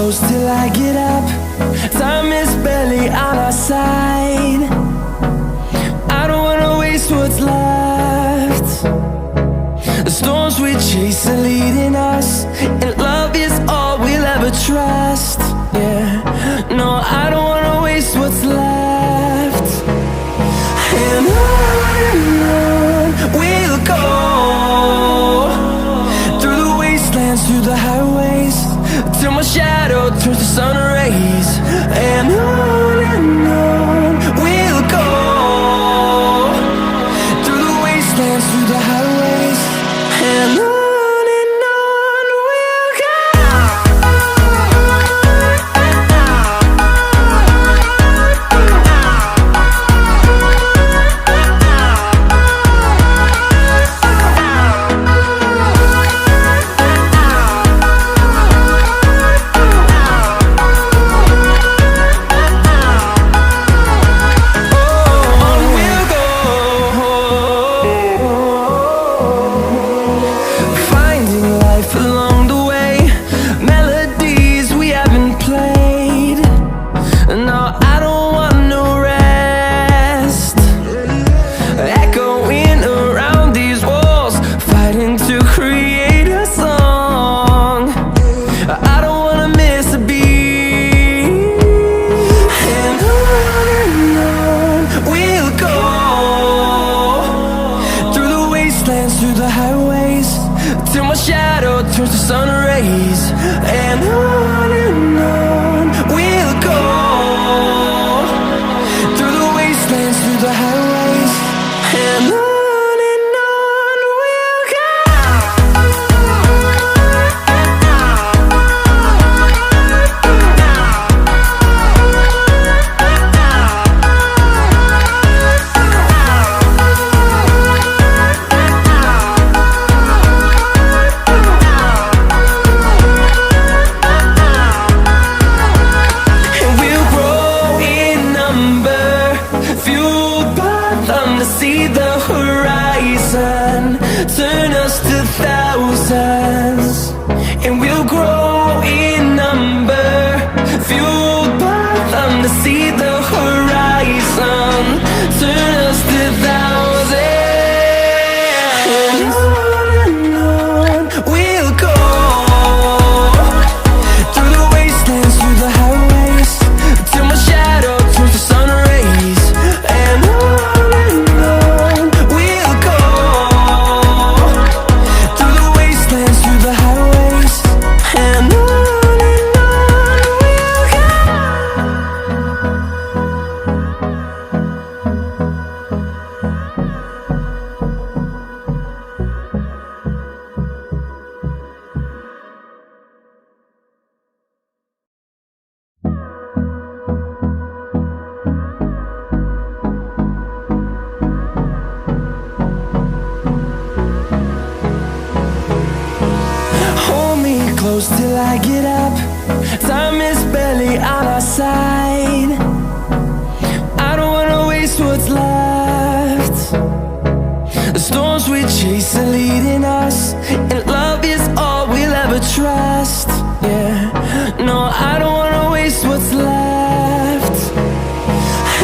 close till I get up. Time is barely on our side. I don't wanna waste what's left. The storms we chase are leading us, and love is all we'll ever trust. Yeah, no, I don't wanna waste what's left. And on we'll go, through the wastelands, through the highways, till my shadow turns to sun rays. And on we'll go, through the wastelands, through the highways, and on we'll go. Through the highways, till my shadow turns to sun rays. And on we'll go, through the wastelands, through the highways, and on we'll go. See the horizon turn us to thousands, and we'll grow in number, fueled by them to see the horizon turn us to thousands. And on we'll go, through the wastelands, through the highways, till my shadow turns to sun rays. And close till I get up. Time is barely on our side. I don't wanna waste what's left. The storms we chase are leading us, and love is all we'll ever trust. Yeah, no, I don't wanna waste what's left.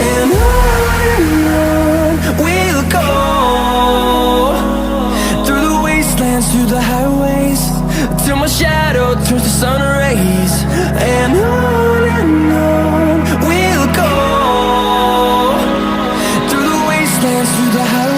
And on we'll go, through the wastelands, through the highways, till my shadow turns to sun rays. And on we'll go, through the wastelands, through the highways.